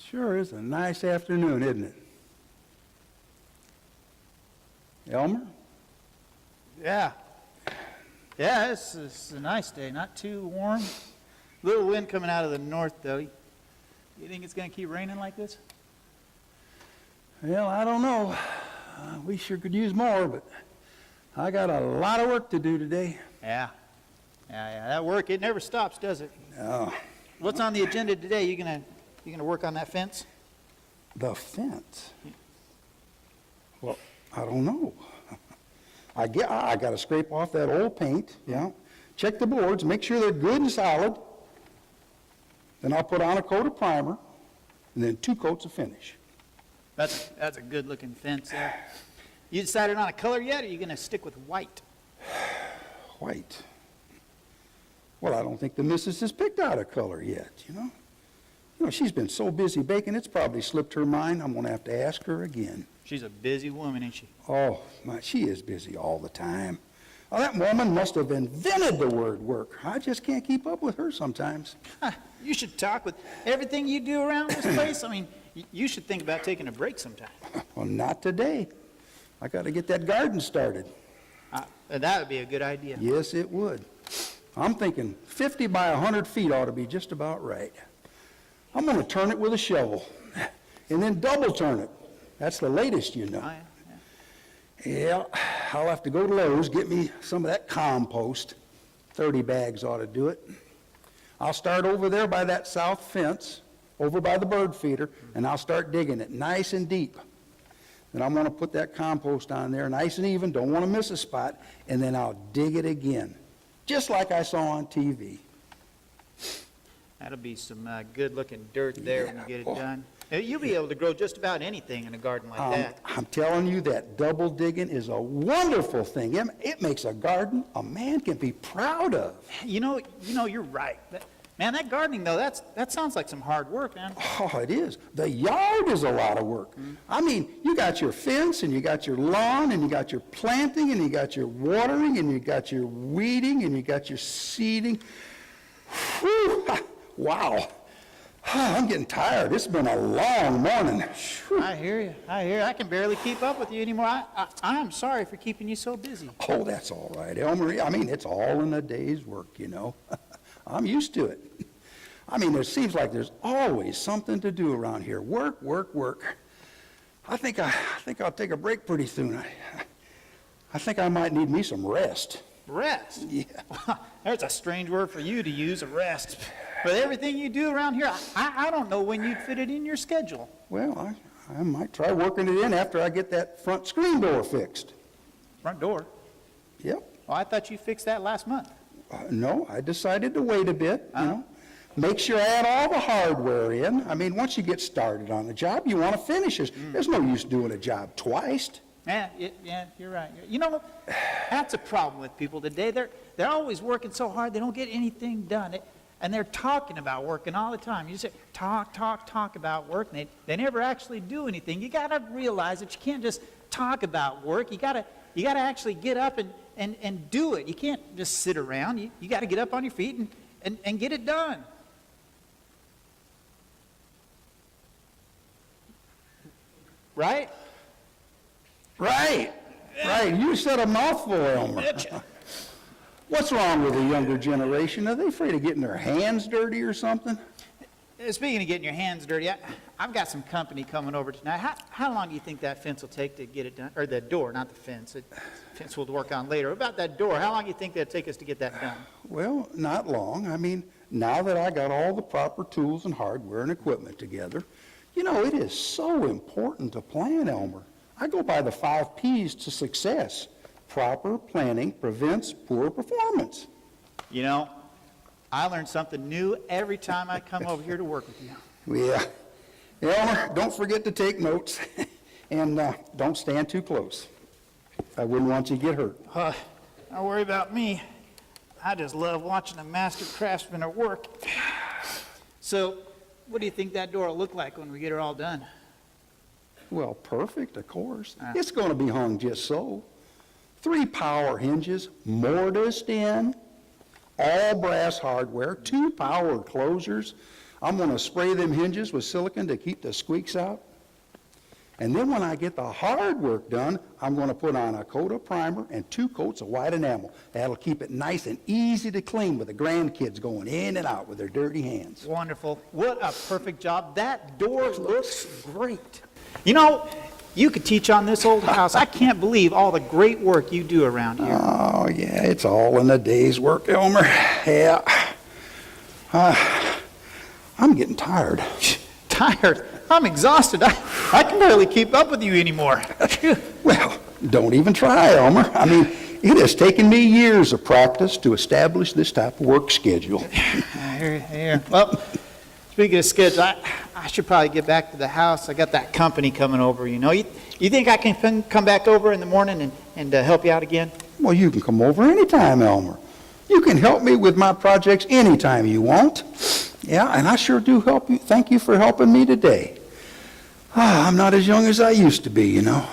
Sure is a nice afternoon, isn't it? Elmer? Yeah. Yeah, it's a nice day. Not too warm. Little wind coming out of the north, though. You think it's going to keep raining like this? Well, I don't know. We sure could use more, but I got a lot of work to do today. Yeah. Yeah. That work, it never stops, does it? No. What's on the agenda today? You gonna work on that fence? The fence? Well, I don't know. I got to scrape off that old paint, yeah. Check the boards, make sure they're good and solid. Then I'll put on a coat of primer, and then 2 coats of finish. That's a good-looking fence there. You decided on a color yet, or are you gonna stick with white? White. Well, I don't think the missus has picked out a color yet, you know. She's been so busy baking, it's probably slipped her mind. I'm going to have to ask her again. She's a busy woman, ain't she? Oh, she is busy all the time. Well, that woman must have invented the word work. I just can't keep up with her sometimes. You should talk with everything you do around this place. I mean, you should think about taking a break sometime. Well, not today. I got to get that garden started. That would be a good idea. Yes, it would. I'm thinking 50 by 100 feet ought to be just about right. I'm going to turn it with a shovel and then double turn it. That's the latest, you know. Oh, yeah. Yeah, I'll have to go to Lowe's, get me some of that compost. 30 bags ought to do it. I'll start over there by that south fence, over by the bird feeder, and I'll start digging it nice and deep. Then I'm going to put that compost on there nice and even, don't want to miss a spot, and then I'll dig it again, just like I saw on TV. That'll be some good-looking dirt there when you get it Oh. done. You'll be able to grow just about anything in a garden like that. I'm telling you, that double digging is a wonderful thing. It makes a garden a man can be proud of. You know, you're right. Man, that gardening, though, that sounds like some hard work, man. Oh, it is. The yard is a lot of work. I mean, you got your fence, and you got your lawn, and you got your planting, and you got your watering, and you got your weeding, and you got your seeding. Whew. Wow. I'm getting tired. It's been a long morning. Whew. I hear you. I can barely keep up with you anymore. I'm sorry for keeping you so busy. Oh, that's all right, Elmer. I mean, it's all in a day's work, you know. I'm used to it. I mean, it seems like there's always something to do around here. Work, work, work. I think I'll take a break pretty soon. I think I might need me some rest. Rest? Yeah. There's a strange word for you to use, a rest. But everything you do around here, I don't know when you'd fit it in your schedule. Well, I might try working it in after I get that front screen door fixed. Front door? Yep. Well, I thought you fixed that last month. No, I decided to wait a bit, you know. Make sure I add all the hardware in. I mean, once you get started on a job, you want to finish it. There's no use doing a job twice. Yeah, you're right. You know, that's a problem with people today. They're always working so hard, they don't get anything done. And they're talking about working all the time. You say, talk about work, and they never actually do anything. You got to realize that you can't just talk about work. You got to actually get up and do it. You can't just sit around. You got to get up on your feet and get it done. Right? Right. You said a mouthful, Elmer. What's wrong with the younger generation? Are they afraid of getting their hands dirty or something? Speaking of getting your hands dirty, I've got some company coming over tonight. How long do you think that fence will take to get it done? Or the door, not the fence. The fence we'll work on later. About that door, how long do you think that'll take us to get that done? Well, not long. I mean, now that I got all the proper tools and hardware and equipment together, you know, it is so important to plan, Elmer. I go by the 5 P's to success. Proper planning prevents poor performance. You know, I learn something new every time I come over here to work with you. Yeah. Elmer, don't forget to take notes, and don't stand too close. I wouldn't want you to get hurt. Don't worry about me. I just love watching a master craftsman at work. So, what do you think that door will look like when we get her all done? Well, perfect, of course. It's going to be hung just so. 3 power hinges, mortised in, all brass hardware, 2 power closers, I'm gonna spray them hinges with silicone to keep the squeaks out. And then when I get the hard work done, I'm gonna put on a coat of primer and 2 coats of white enamel. That'll keep it nice and easy to clean with the grandkids going in and out with their dirty hands. Wonderful. What a perfect job. That door looks great. You know, you could teach on this old house. I can't believe all the great work you do around here. Oh, yeah, it's all in a day's work, Elmer. Yeah. I'm getting tired. Tired. I'm exhausted. I can barely keep up with you anymore. Well, don't even try, Elmer. I mean, it has taken me years of practice to establish this type of work schedule. Here. Well, speaking of schedule, I should probably get back to the house. I got that company coming over, you know. You think I can come back over in the morning and help you out again? Well, you can come over anytime, Elmer. You can help me with my projects anytime you want. Yeah, and I sure do help you. Thank you for helping me today. I'm not as young as I used to be, you know.